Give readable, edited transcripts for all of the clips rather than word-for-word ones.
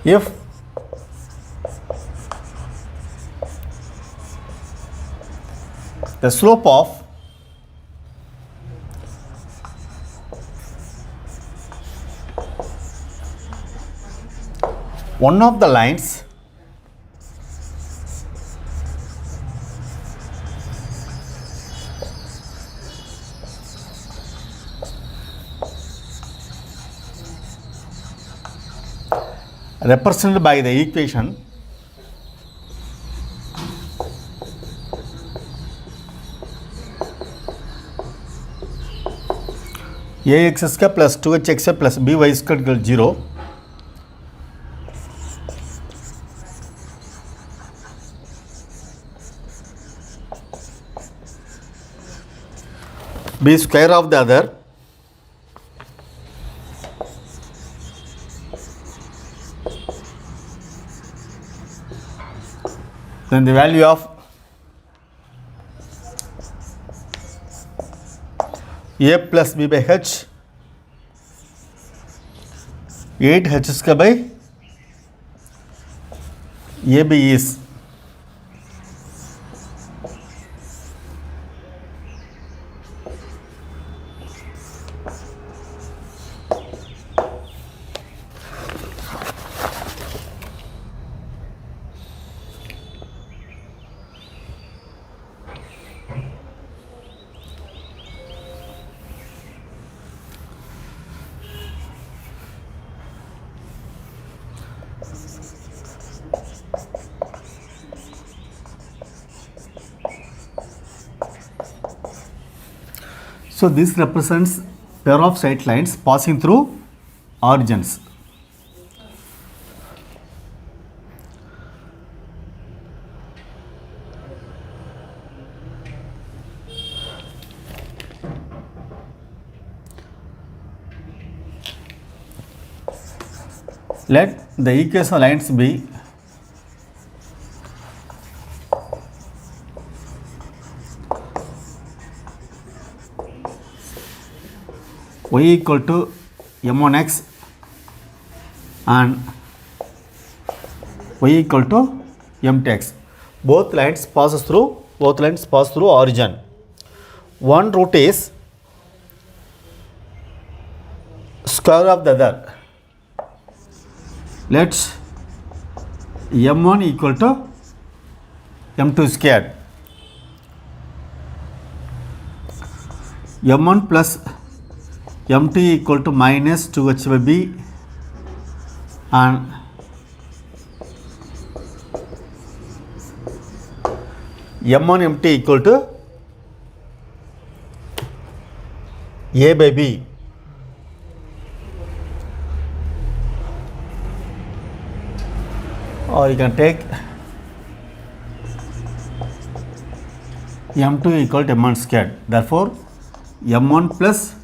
If the slope of one of the lines represented by the equation ax square plus 2hx plus by square equal 0, b square of the other then the value of a plus b by h 8h square by ab is so this represents pair of straight lines passing through origins. Let the equation lines be y equal to m1x and y equal to m2x. Both lines pass through origin. One root is square of the other. Let's m1 equal to m2 squared. m1 plus m2 equal to minus 2h by b and m1 m2 equal to a by b. Or you can take m2 equal to m1 squared. Therefore, m1 plus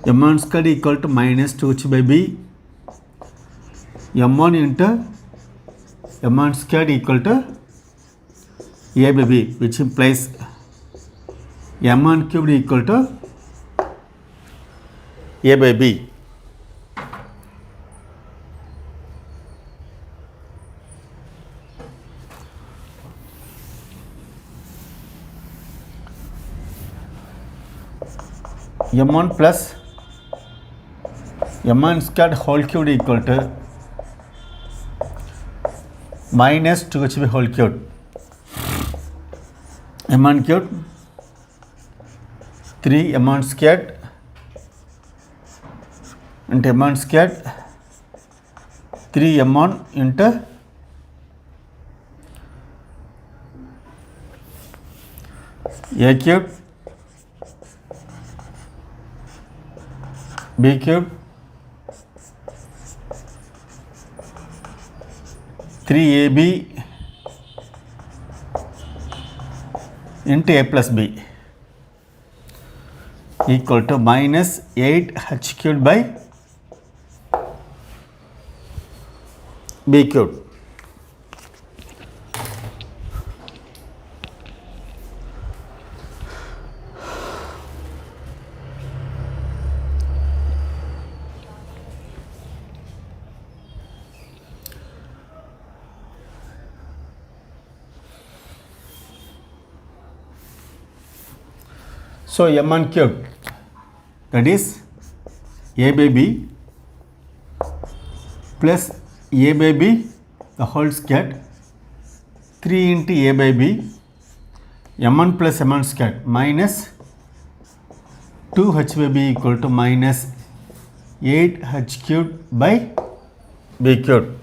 m1 squared equal to minus 2h by b, m1 into m1 squared equal to a by b, which implies m1 cubed equal to a by b. m1 plus m1 squared whole cubed equal to minus 2h by whole cubed. m1 cubed 3 m1 squared into m1 squared 3 m1 into a cubed b cubed 3ab into a plus b equal to minus 8h cubed by b cubed. So m1 cube, that is a by b plus a by b the whole squared 3 into a by b m1 plus m1 squared minus 2h by b equal to minus 8h cubed by b cubed.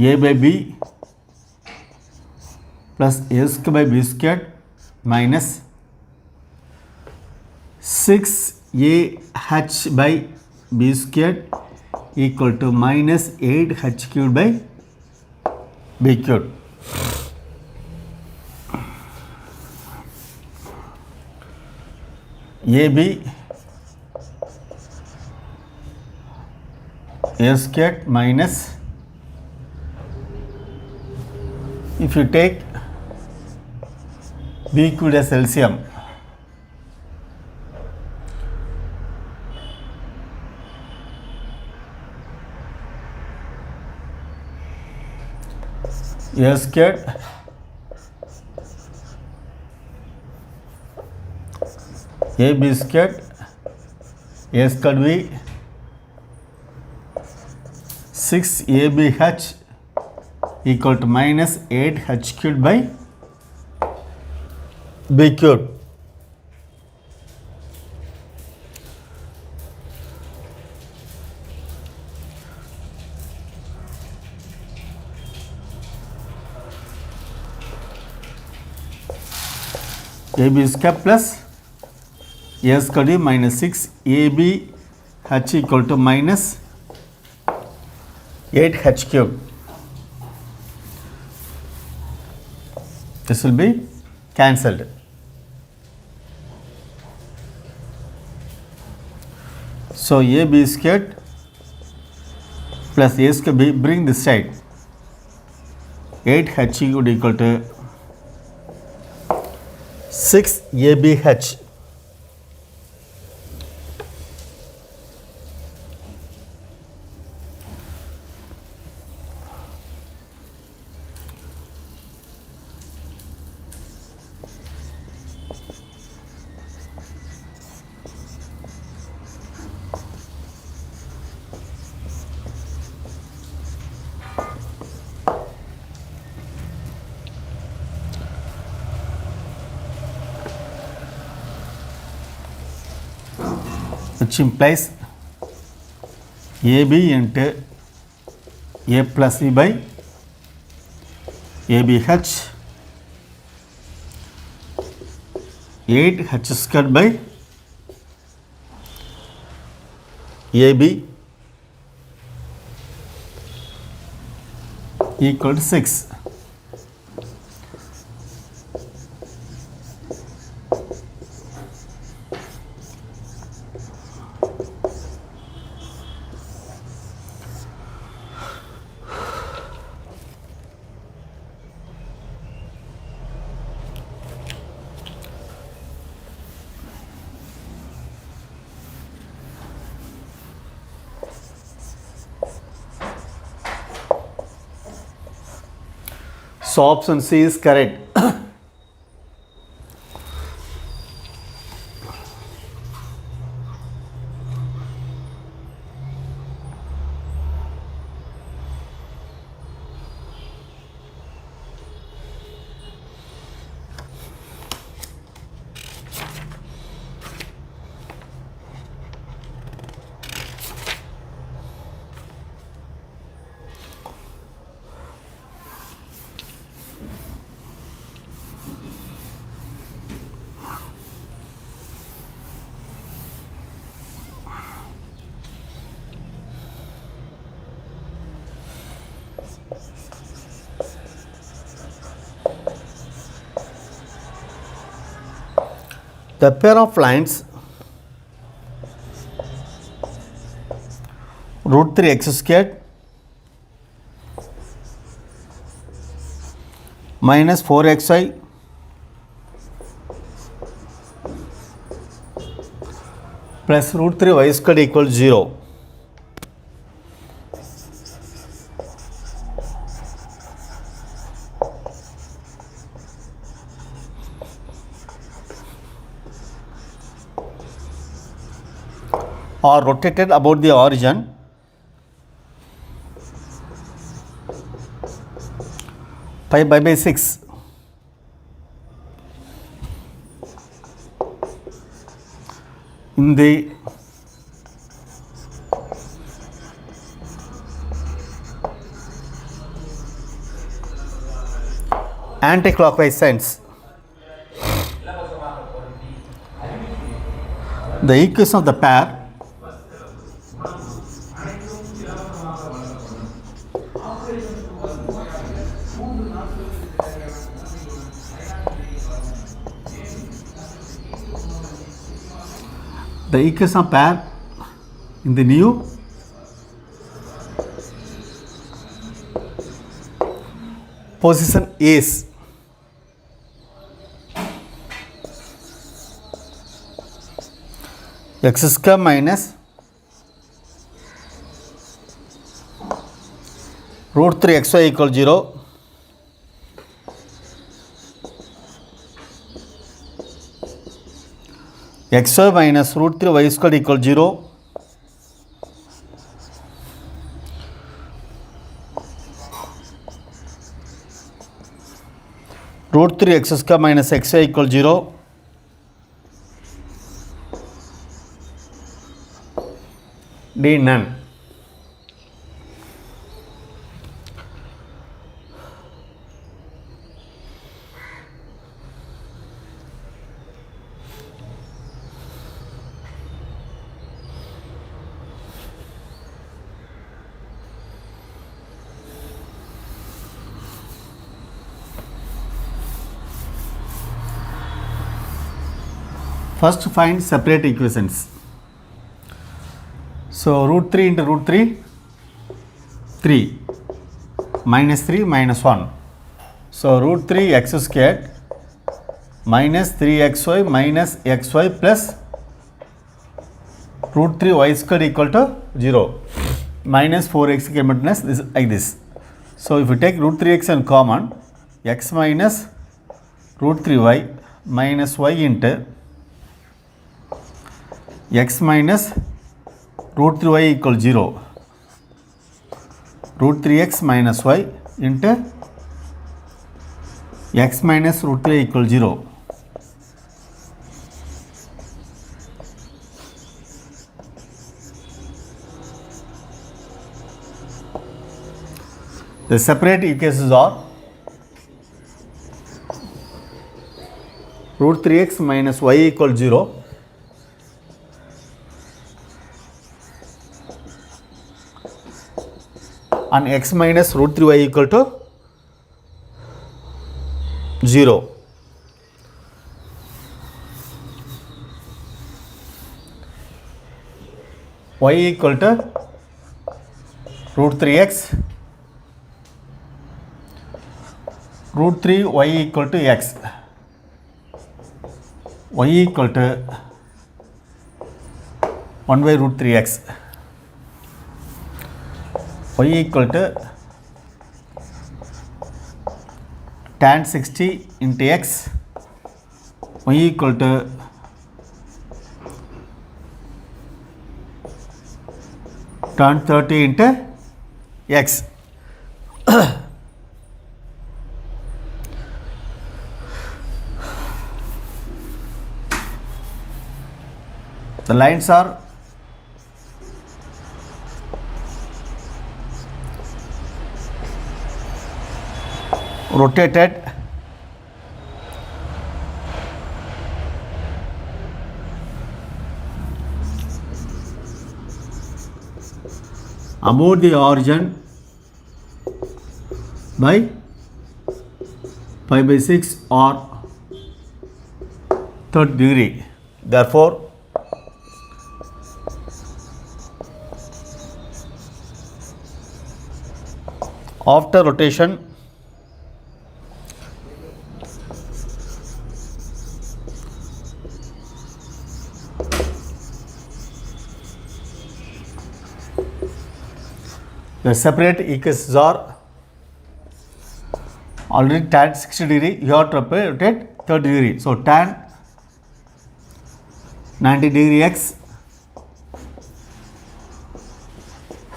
A by b plus a square by b squared minus 6ah by b squared equal to minus 8h cubed by b cubed. AB a squared minus, if you take b cubed as LCM, a squared ab squared a squared b 6abh equal to minus 8h cubed by b cubed. ab square plus a square b minus 6abh equal to minus 8h cubed. This will be cancelled. So ab squared plus a square b, bring this side, 8h cubed equal to 6abh. Which implies AB into A plus B by ABH 8h squared by AB equal to 6. So option C is correct. The pair of lines root 3 x squared minus 4xy plus root 3 y squared equals 0. Or rotated about the origin pi by 6. In the anti-clockwise sense, the equation of the pair in the new position is x square minus root 3 xy equals 0. xy minus root 3 y squared equals 0. Root 3 x square minus xy equals 0. D none. First find separate equations. So root 3 into root 3, 3, minus 3 minus 1. So root 3 x squared minus 3xy minus xy plus root 3 y squared equal to 0. Minus 4x minus this like this. So if you take root 3x and common, x minus root 3y minus y into x minus root 3y equals 0. Root 3x minus y into x minus root 3 equals 0. The separate equations are root 3x minus y equals 0. And x minus root 3y equal to 0. Y equal to root 3x, root 3 y equal to x, y equal to 1 by root 3x, y equal to tan 60 into x, y equal to tan 30 into x. The lines are rotated about the origin by pi by 6 or 30 degree. Therefore, after rotation, The separate equations are already tan 60 degree, you have to rotate 30 degree. So tan 90 degree x,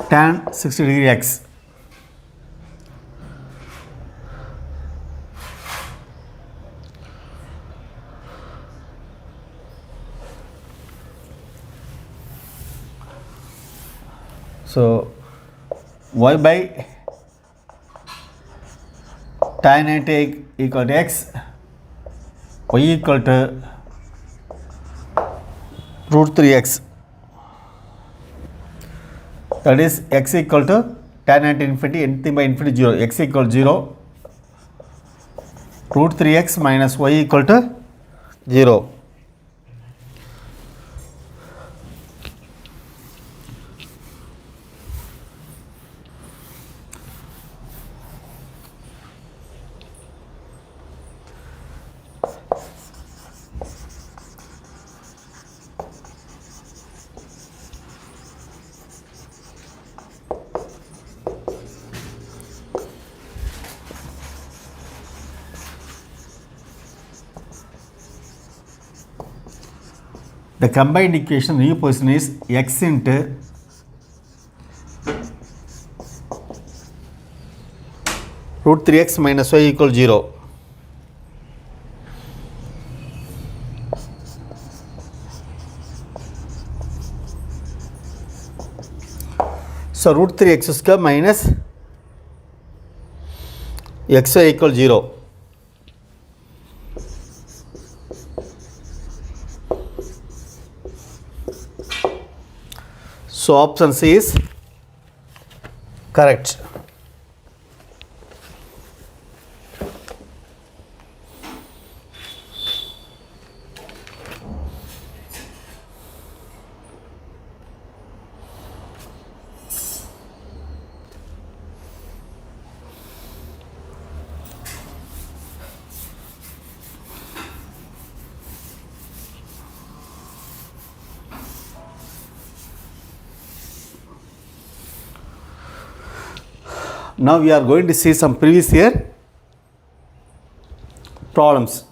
tan 60 degree x. So y by tan 90 equal to x, y equal to root 3x. That is x equal to tan 90 infinity, anything by infinity 0, x equal to 0, root 3x minus y equal to 0. The combined equation new position is x into root 3x minus y equal 0. So root 3x square minus xy equal 0. So option C is correct. Now we are going to see some previous year problems.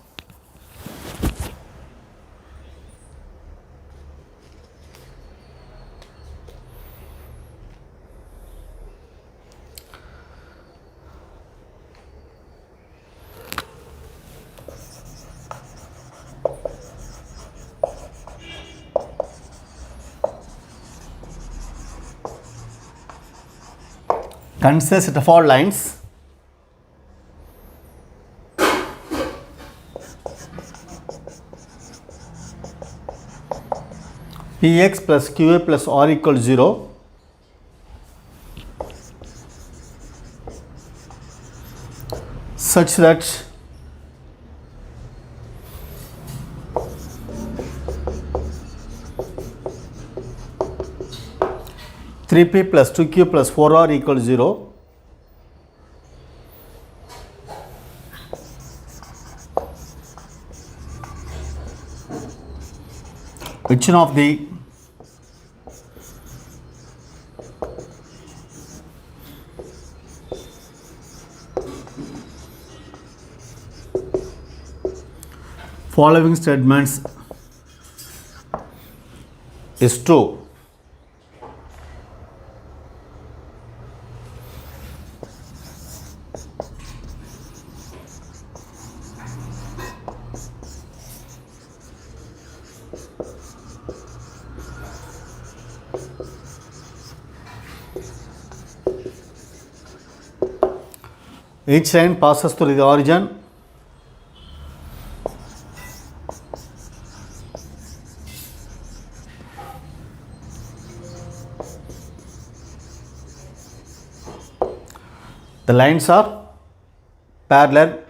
Consider the four lines. Px plus Qa plus R equal 0. Such that three P plus 2Q plus 4R equal 0. Which one of the following statements is true? Each line passes through the origin. The lines are parallel.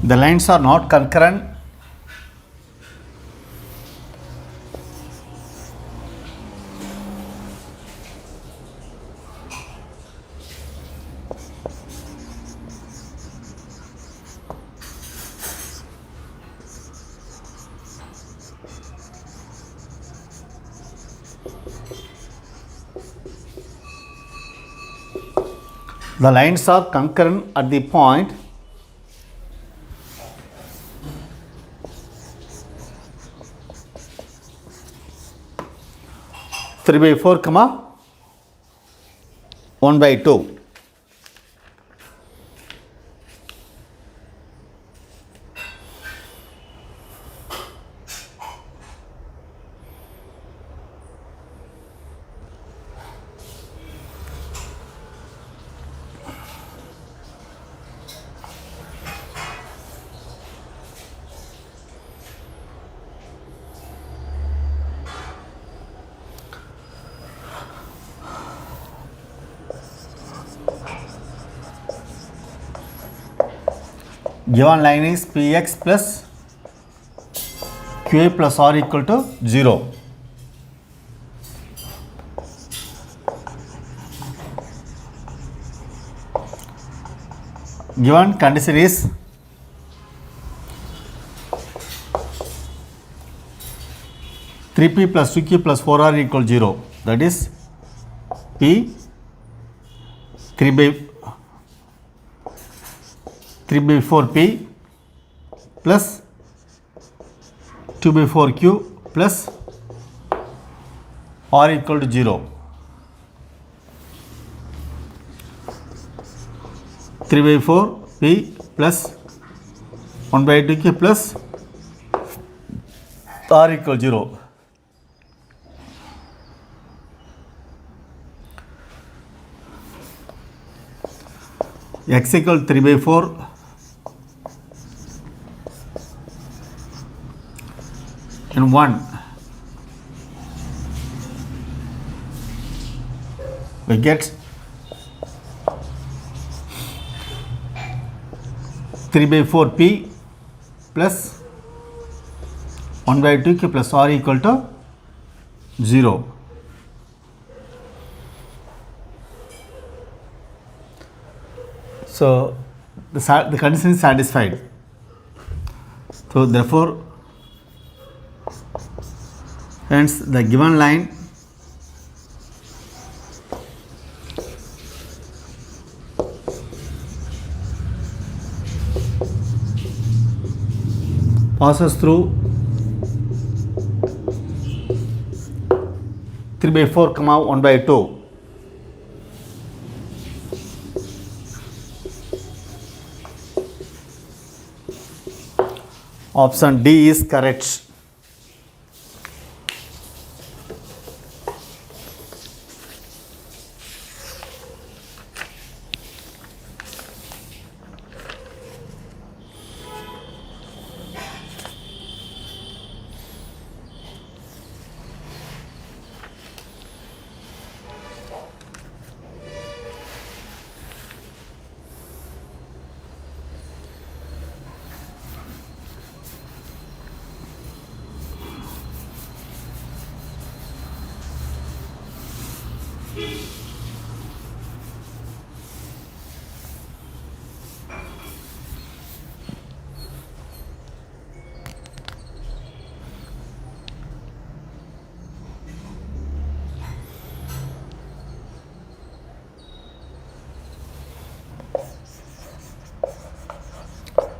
The lines are not concurrent. The lines are concurrent at the point 3/4, 1/2. Given line is Px plus Qa plus R equal to 0. Given condition is three P plus 2Q plus 4R equal 0. That is P 3/4P plus 2/4Q plus R equal to 0. 3/4P plus 1/2Q plus R equal 0. X equal 3/4 and 1. We get 3/4P plus 1/2Q plus R equal to 0. So the condition is satisfied. So therefore, hence the given line passes through 3/4, 1/2. Option D is correct.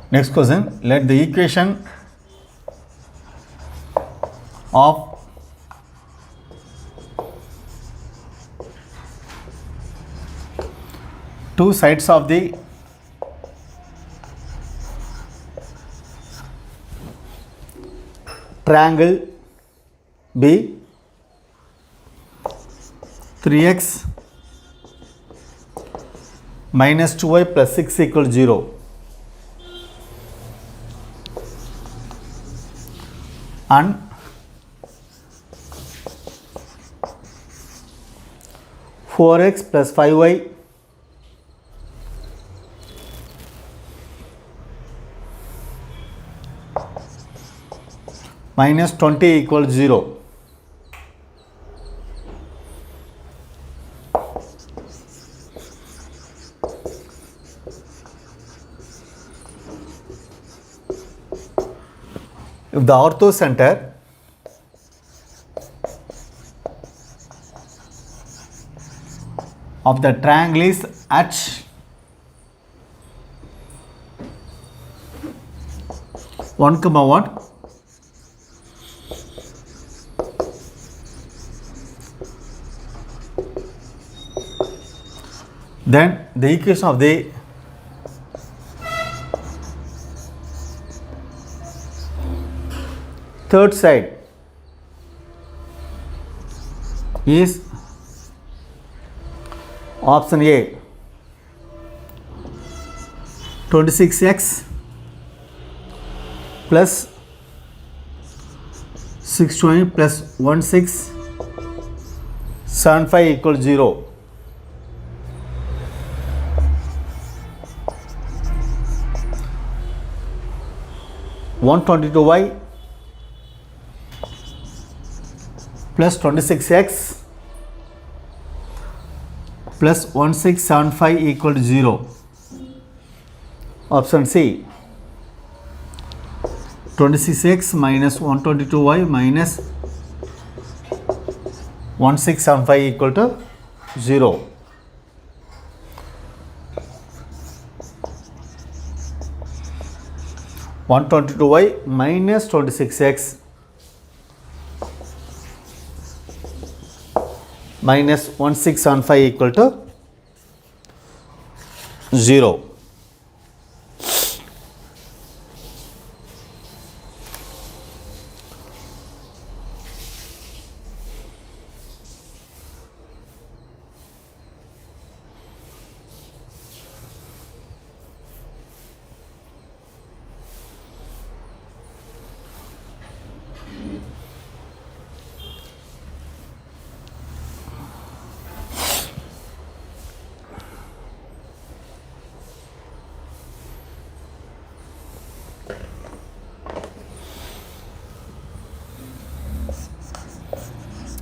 Next question, let the equation of two sides of the triangle be 3x minus 2y plus 6 equal 0. And 4x plus 5y minus 20 equals 0. If the orthocenter of the triangle is at one comma one, then the equation of the third side is option A 26x plus 620 plus 1675 equals 0. One 22y plus 26x plus 1675 equal to 0. Option C 26x minus 122y minus 1675 equal to 0. One 22y minus 26x minus 1675 equal to 0.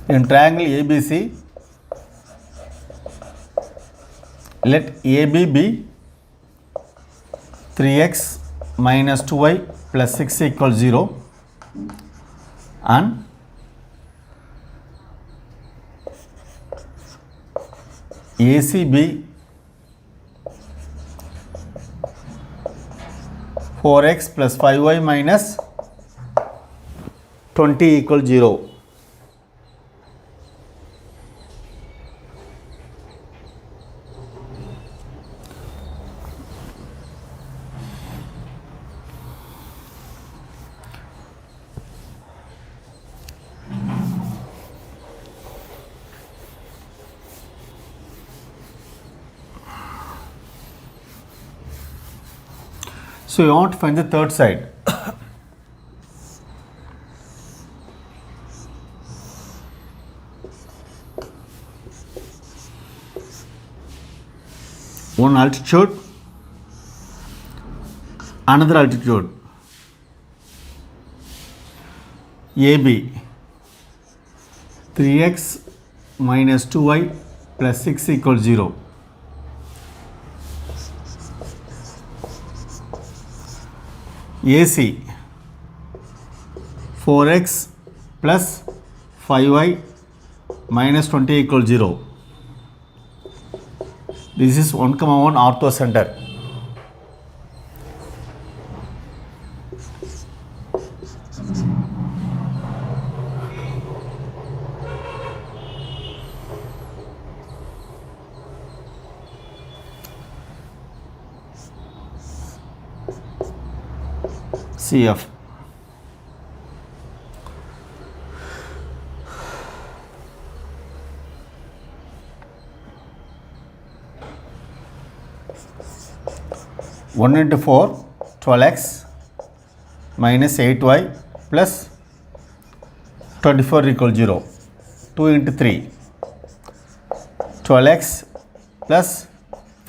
In triangle ABC, let AB be 3x minus 2y plus 6 equals 0 and AC be 4x plus 5y minus 20 equals 0. So you want to find the third side. One altitude, another altitude. AB 3x minus 2y plus 6 equals 0. AC 4x plus 5y minus 20 equals 0. This is 1, 1 ortho center. CF. One into 4, 12x minus 8y plus 24 equals 0. 2 into 3, 12x plus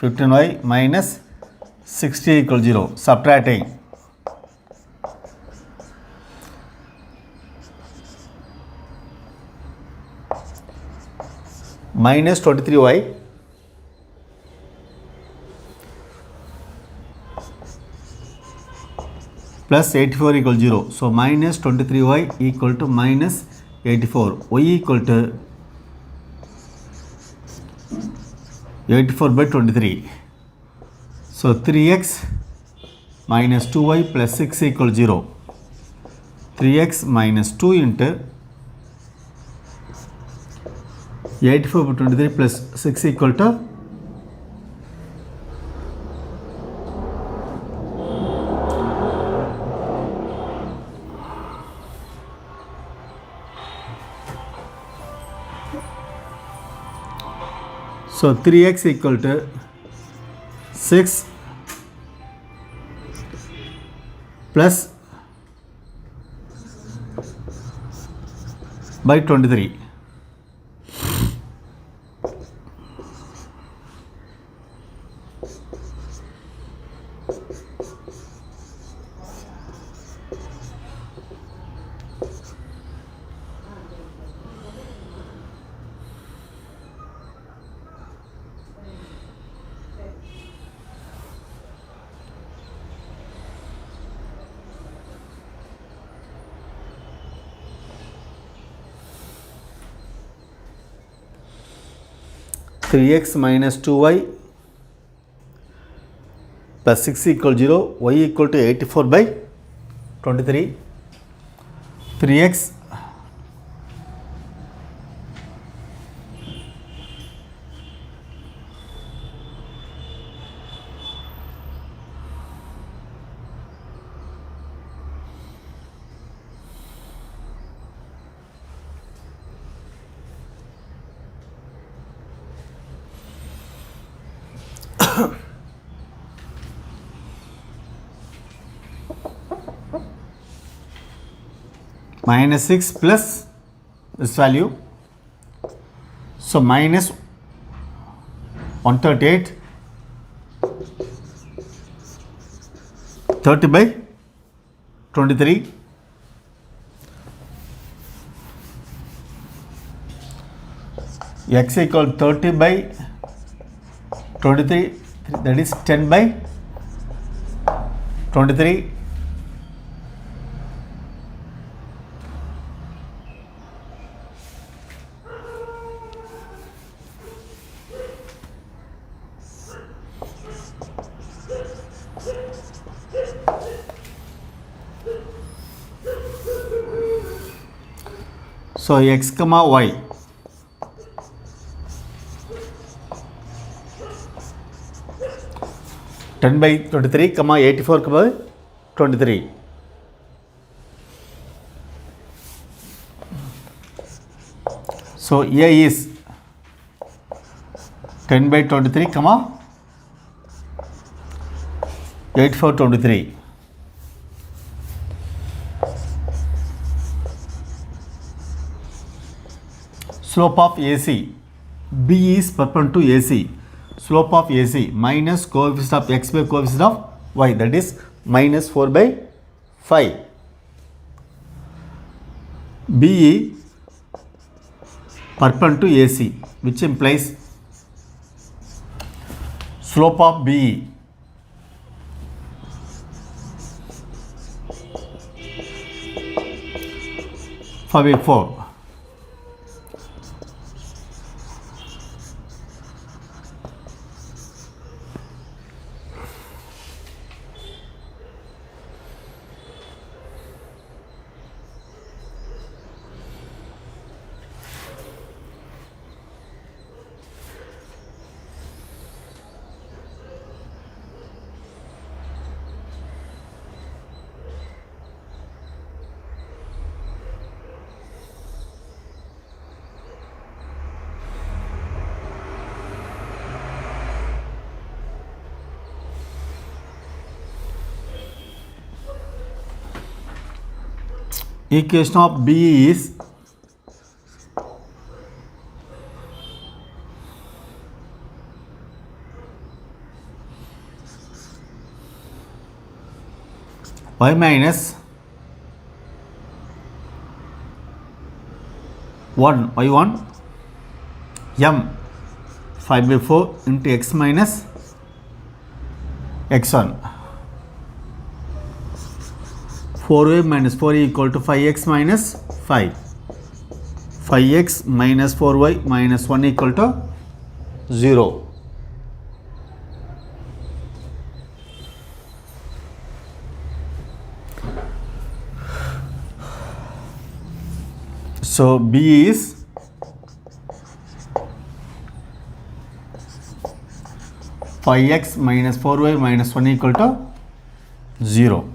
15y minus 60 equals 0. Subtracting. Minus 23y plus 84 equals 0. So minus 23y equal to minus 84. Y equal to 84 by 23. So 3x minus 2y plus 6 equal 0. 3x minus 2 into 84 by 23 plus 6 equal to so 3x equal to 6 plus by 23. Three x minus 2y plus 6 equal 0, y equal to 84 by 23. 3x minus 6 plus this value. So minus 138, 30 by 23. X equal 30 by 23, that is 10 by 23. So x comma y, ten by 23 comma 84 comma 23. So A is 10 by 23 comma 84 23. Slope of AC, B is perpendicular to AC. Slope of AC minus coefficient of x by coefficient of y, that is minus 4 by 5. BE perpendicular to AC, which implies slope of BE for before. Equation of B is y minus 1 y1 m 5 by 4 into x minus x1. 4y minus 4 equal to 5x minus 5. 5x minus 4y minus 1 equal to 0. So B is 5x minus 4y minus 1 equal to 0.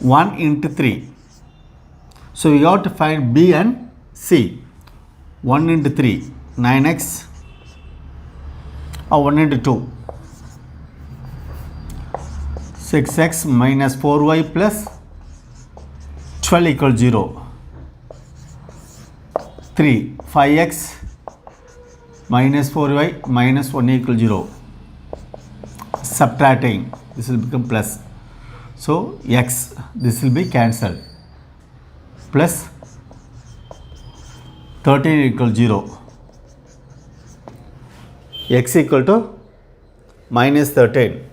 One into 3. So we have to find B and C. 1 into 3, 9x, or 1 into 2, 6x minus 4y plus 12 equals 0. 3, 5x minus 4y minus 1 equals 0. Subtracting, this will become plus. So x, this will be cancelled. Plus 13 equals 0. X equal to minus 13.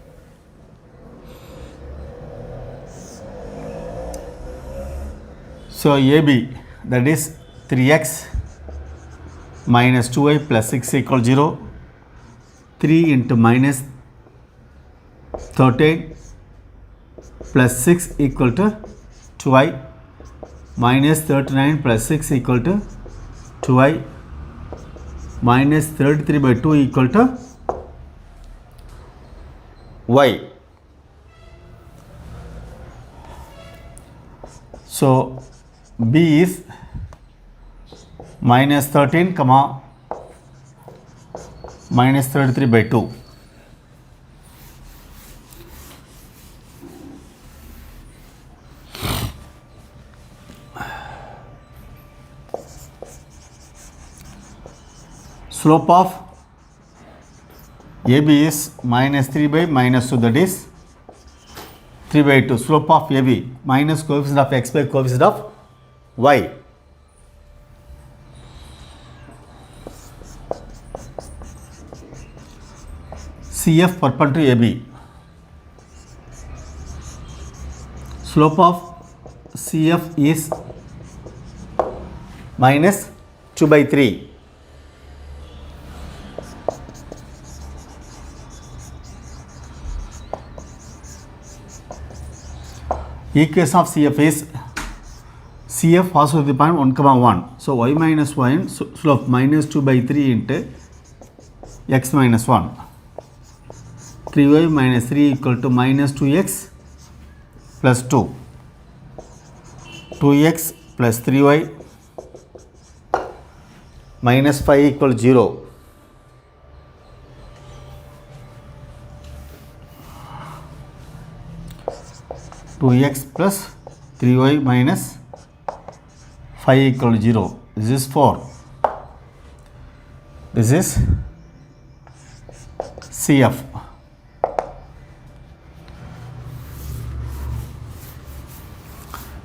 So AB, that is 3x minus 2y plus 6 equals 0. 3 into minus 13 plus 6 equal to 2y, minus 39 plus 6 equal to 2y, minus 33 by 2 equal to y. So B is minus 13 comma minus 33 by 2. Slope of AB is minus 3 by minus 2, that is 3 by 2. Slope of AB minus coefficient of x by coefficient of y. CF perpendicular to AB. Slope of CF is minus 2 by 3. Equation of CF is CF also the point 1 comma 1. So y minus 1 slope minus 2 by 3 into x minus 1. 3y minus 3 equal to minus 2x plus 2. 2x plus 3y minus 5 equal 0. 2x plus 3y minus 5 equal to 0. This is 4. This is CF.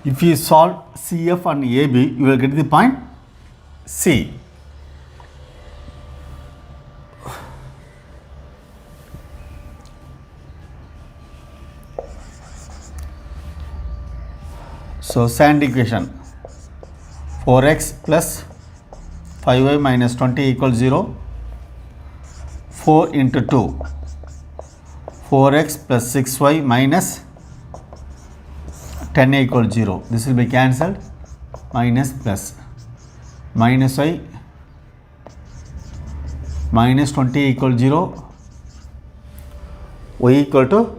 If you solve CF and AB, you will get the point C. So sand equation, 4x plus 5y minus 20 equals 0. 4 into 2, 4x plus 6y minus 10 equals 0. This will be cancelled. Minus plus minus y minus 20 equals 0. Y equal to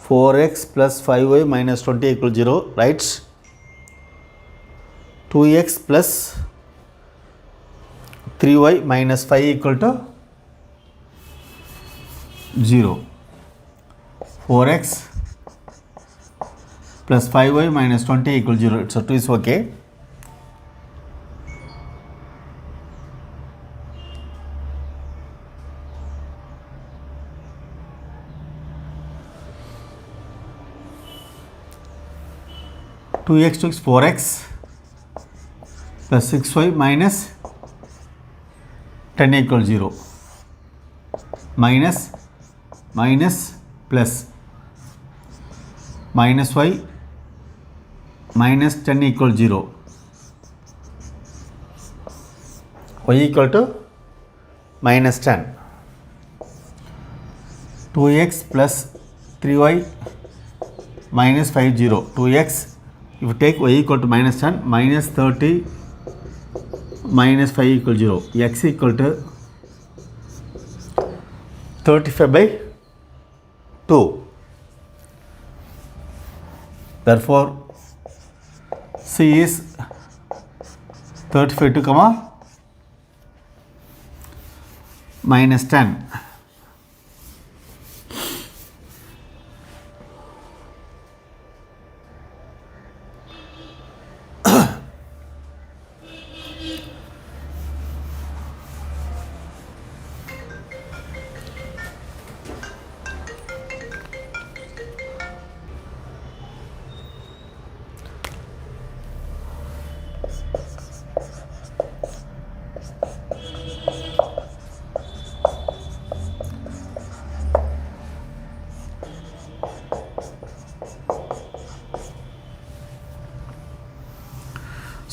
4x plus 5y minus 20 equals 0, right? 2x plus 3y minus 5 equal to 0. 4x plus 5y minus 20 equals 0. So 2 is okay. 2x 2x 4x plus 6y minus 10 equals 0 minus plus minus y minus 10 equals 0 y equal to minus 10 2x plus 3y minus 5 0 2x if you take y equal to minus 10 minus 30 minus 5 equals 0 x equal to 35 by 2 therefore C is 35 to comma minus 10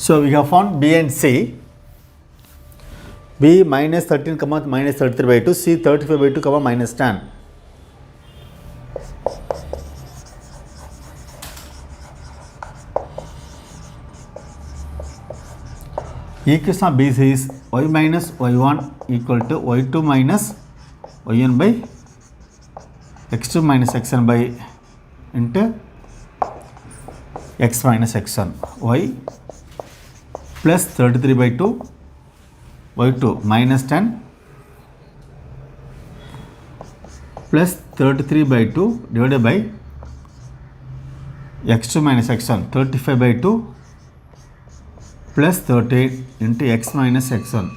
So we have found B and C. B minus 13 comma minus 33 by 2, C 35 by 2 comma minus 10. Equation of B is y minus y1 equal to y2 minus yn by x2 minus xn by into x minus xn y plus 33 by 2 y2 minus 10 plus 33 by 2 divided by x2 minus x1 35 by 2 plus 38 into x minus x1.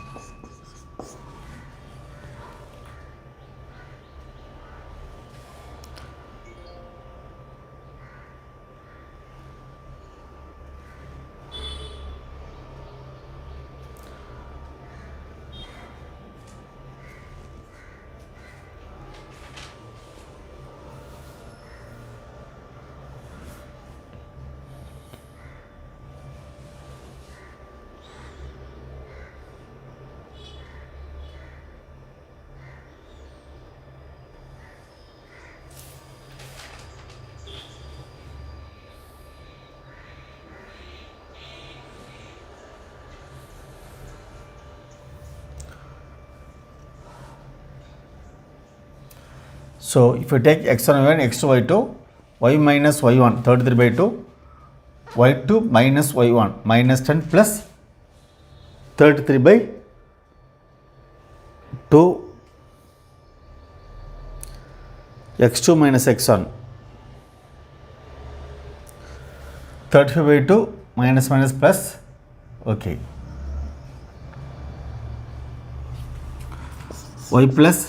So if you take x1 y1 x2 y2 y minus y1 33 by 2 y2 minus y1 minus 10 plus 33 by 2 x2 minus x1 35 by 2 minus minus plus okay y plus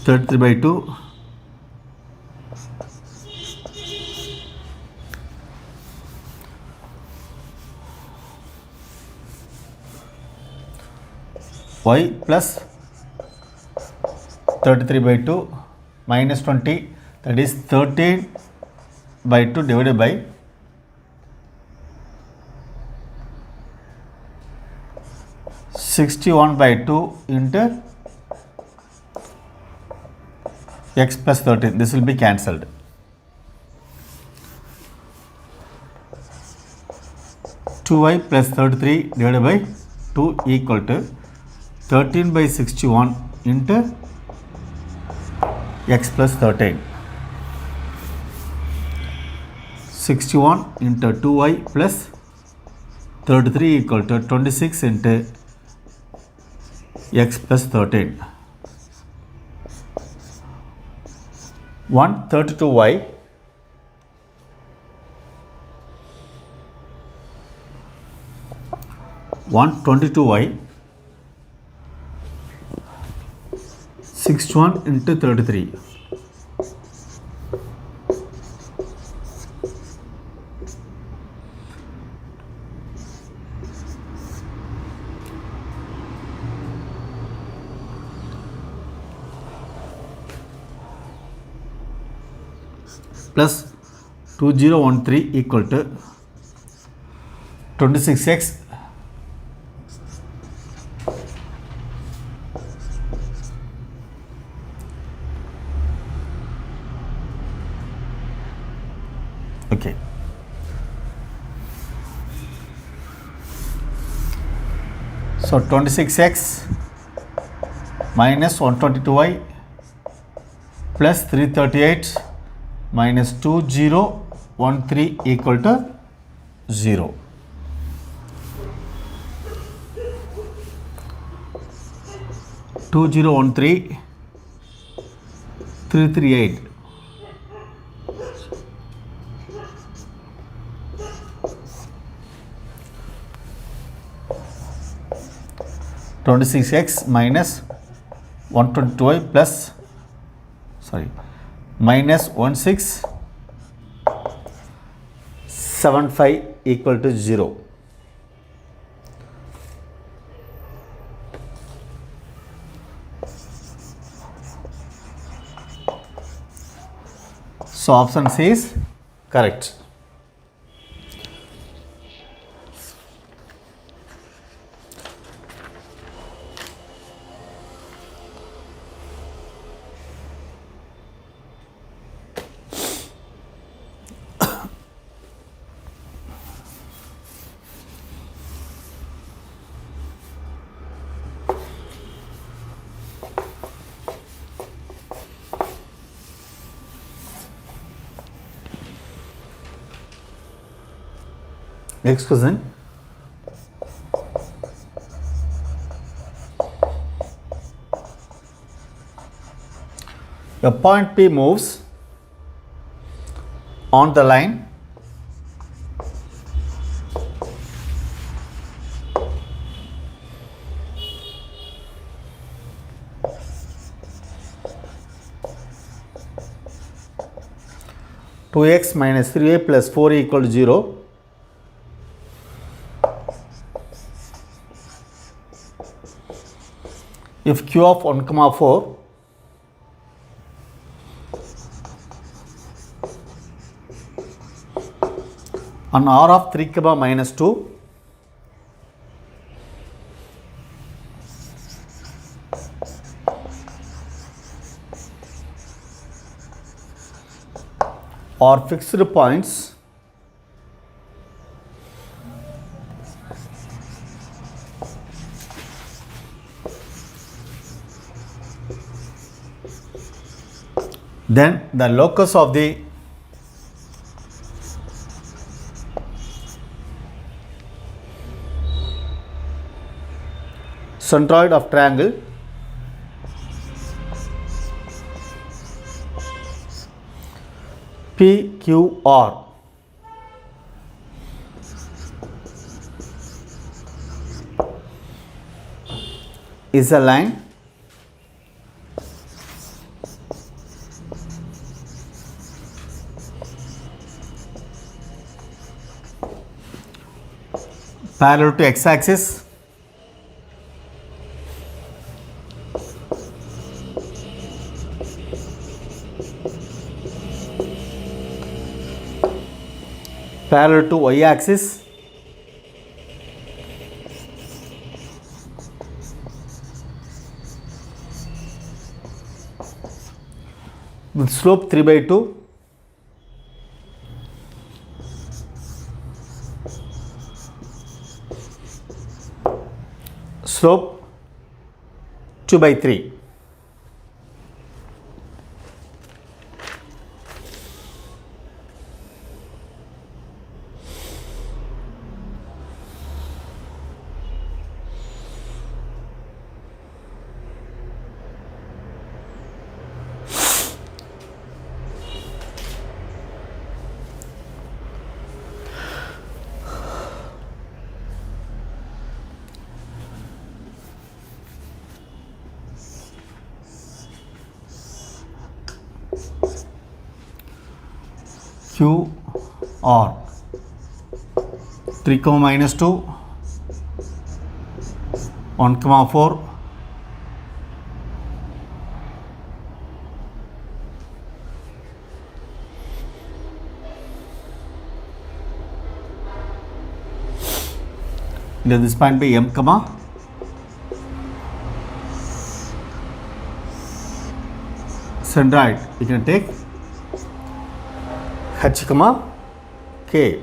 33 by 2 y plus 33 by 2 minus 20 that is 13 by 2 divided by 61 by 2 into x plus 13 this will be cancelled. Two y plus 33 divided by 2 equal to 13 by 61 into x plus 13. 61 into 2y plus 33 equal to 26 into x plus 13. 132y (1) 22y 61 into 33 plus 2013 equal to 26x okay. So 26x minus 122y plus 338 minus 2013 equal to 0. Two 2013 338 26x minus 122y plus minus 1675 equal to 0. So option C is correct. Next question. A point P moves on the line two x minus 3a plus 4 equal to 0. If q of 1 comma 4 and r of 3 comma minus 2 are fixed points, then the locus of the centroid of triangle PQR is a line parallel to x-axis parallel to y-axis with slope 3/2 slope 2/3. Q R 3 comma minus 2 1 comma 4 2 Let this point be m comma centroid. You can take h comma k.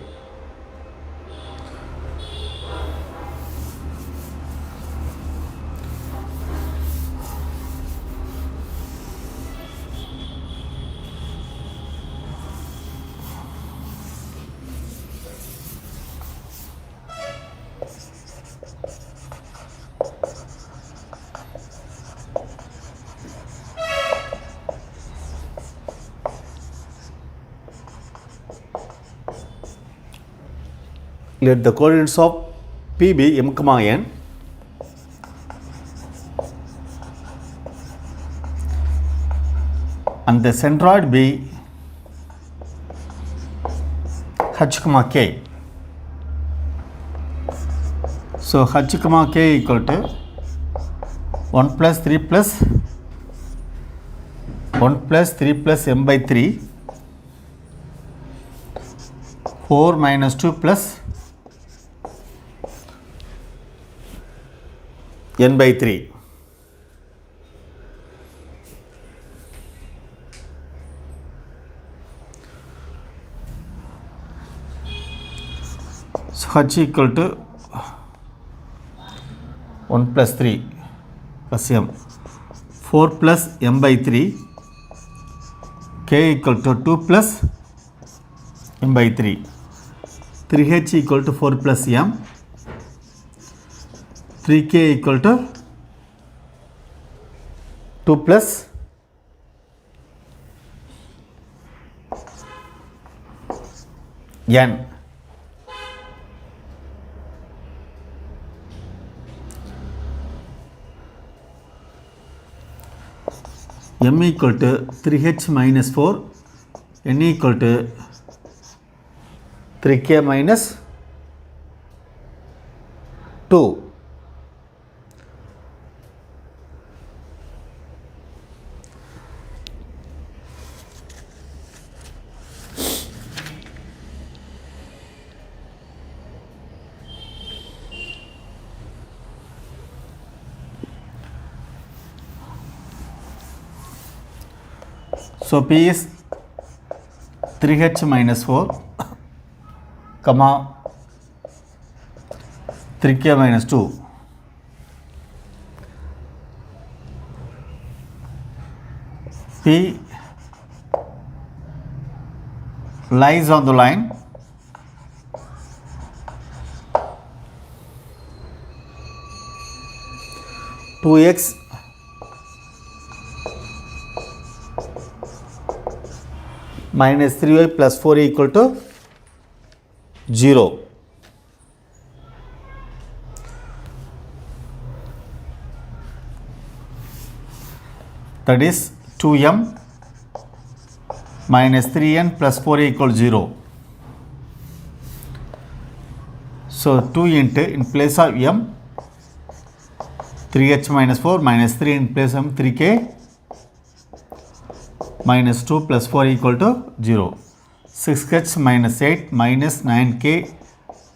Let the coordinates of P be m comma n and the centroid be h comma k. So h comma k equal to 1 plus 3 plus 1 plus 3 plus m by 3 4 minus 2 plus n by 3. So h equal to 1 plus 3 plus m 4 plus m by 3 k equal to 2 plus m by 3 3h equal to 4 plus m 3k equal to 2 plus n. M equal to 3h minus 4, n equal to 3k minus 2. So P is 3h minus 4, comma 3k minus 2. P lies on the line two x minus 3y plus 4 equal to 0. That is 2m minus 3n plus 4 equal 0. So 2 into in place of m 3h minus 4 minus 3 in place of 3k minus 2 plus 4 equal to 0. 6h minus 8 minus 9k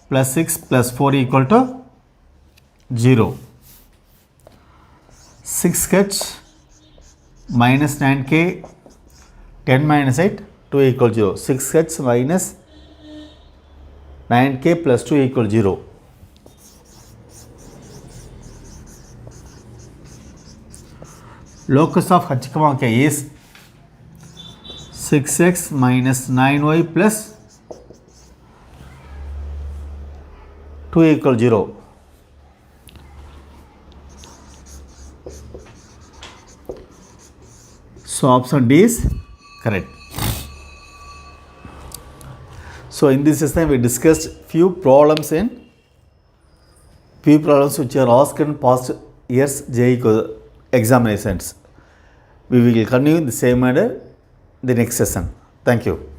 plus 6 plus 4 equal to 0. 6h minus 9k 10 minus 8 2 equal 0. 6h minus 9k plus 2 equal 0. Locus of h comma k is 6x minus 9y plus 2 equal 0. So option D is correct. So in this session we discussed few problems which are asked in past years JEE examinations. We will continue in the same manner the next session. Thank you.